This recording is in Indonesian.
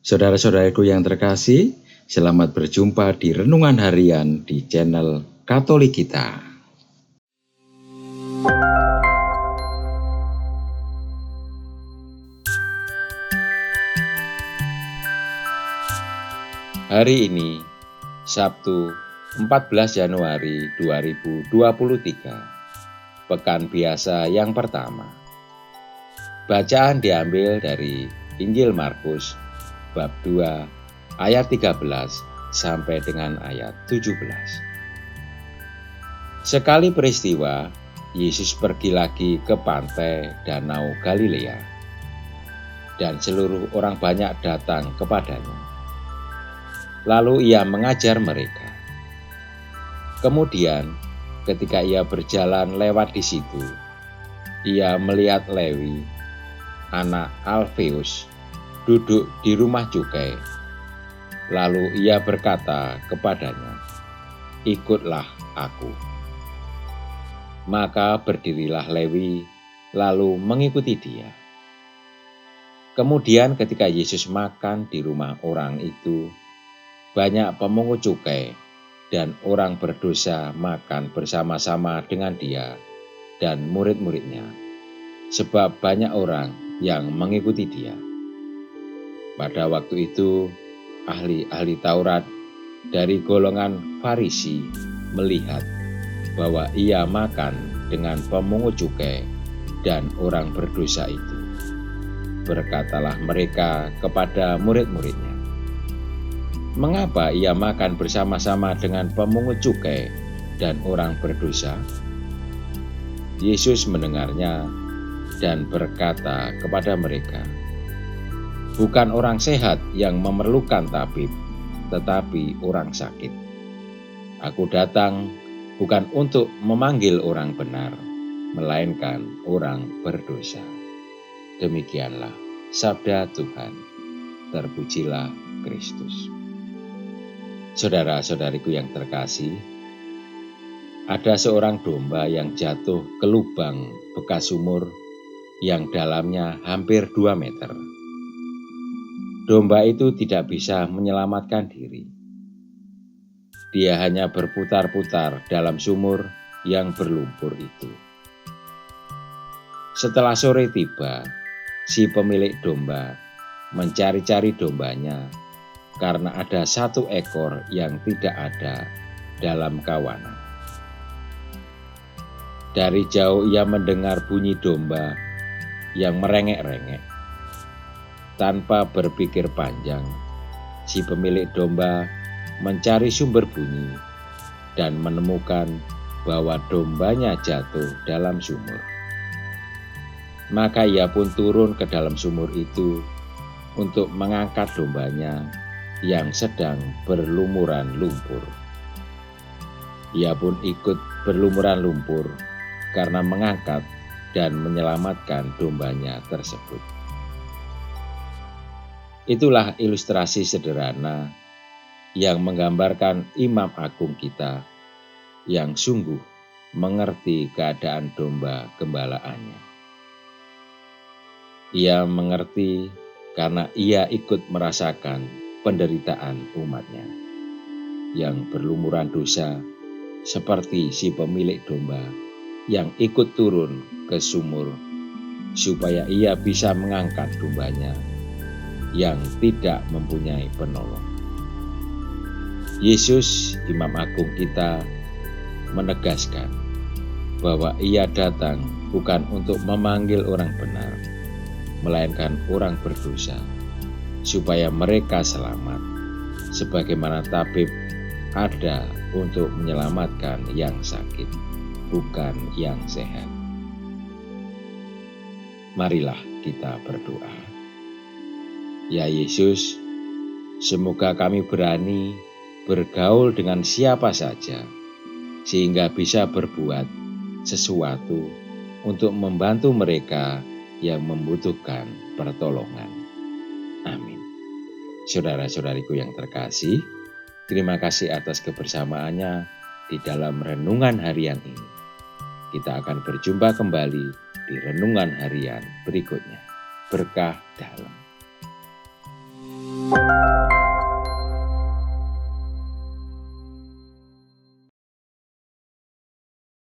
Saudara-saudaraku yang terkasih, selamat berjumpa di Renungan Harian di channel Katolik kita. Hari ini, Sabtu 14 Januari 2023, Pekan Biasa yang pertama. Bacaan diambil dari Injil Markus bab 2 ayat 13 sampai dengan ayat 17. Sekali peristiwa, Yesus pergi lagi ke pantai Danau Galilea, dan seluruh orang banyak datang kepadanya. Lalu ia mengajar mereka. Kemudian, ketika ia berjalan lewat di situ, ia melihat Lewi, anak Alfeus, duduk di rumah cukai. Lalu ia berkata kepadanya, "Ikutlah aku." Maka berdirilah Lewi, lalu mengikuti dia. Kemudian ketika Yesus makan di rumah orang itu, banyak pemungut cukai dan orang berdosa makan bersama-sama dengan dia dan murid-muridnya, sebab banyak orang yang mengikuti dia. Pada waktu itu, ahli-ahli Taurat dari golongan Farisi melihat bahwa ia makan dengan pemungut cukai dan orang berdosa itu. Berkatalah mereka kepada murid-muridnya, "Mengapa ia makan bersama-sama dengan pemungut cukai dan orang berdosa?" Yesus mendengarnya dan berkata kepada mereka, "Bukan orang sehat yang memerlukan tabib, tetapi orang sakit. Aku datang bukan untuk memanggil orang benar, melainkan orang berdosa." Demikianlah sabda Tuhan. Terpujilah Kristus. Saudara-saudariku yang terkasih, ada seorang domba yang jatuh ke lubang bekas sumur yang dalamnya hampir 2 meter. Domba itu tidak bisa menyelamatkan diri. Dia hanya berputar-putar dalam sumur yang berlumpur itu. Setelah sore tiba, si pemilik domba mencari-cari dombanya karena ada 1 ekor yang tidak ada dalam kawanan. Dari jauh ia mendengar bunyi domba yang merengek-rengek. Tanpa berpikir panjang, si pemilik domba mencari sumber bunyi dan menemukan bahwa dombanya jatuh dalam sumur. Maka ia pun turun ke dalam sumur itu untuk mengangkat dombanya yang sedang berlumuran lumpur. Ia pun ikut berlumuran lumpur karena mengangkat dan menyelamatkan dombanya tersebut. Itulah ilustrasi sederhana yang menggambarkan Imam Agung kita yang sungguh mengerti keadaan domba gembalaannya. Ia mengerti karena ia ikut merasakan penderitaan umatnya yang berlumuran dosa, seperti si pemilik domba yang ikut turun ke sumur supaya ia bisa mengangkat dombanya yang tidak mempunyai penolong. Yesus, Imam Agung kita, menegaskan bahwa ia datang bukan untuk memanggil orang benar, melainkan orang berdosa, supaya mereka selamat, sebagaimana tabib ada untuk menyelamatkan yang sakit, bukan yang sehat. Marilah kita berdoa. Ya Yesus, semoga kami berani bergaul dengan siapa saja, sehingga bisa berbuat sesuatu untuk membantu mereka yang membutuhkan pertolongan. Amin. Saudara-saudariku yang terkasih, terima kasih atas kebersamaannya di dalam renungan harian ini. Kita akan berjumpa kembali di renungan harian berikutnya. Berkah dalam.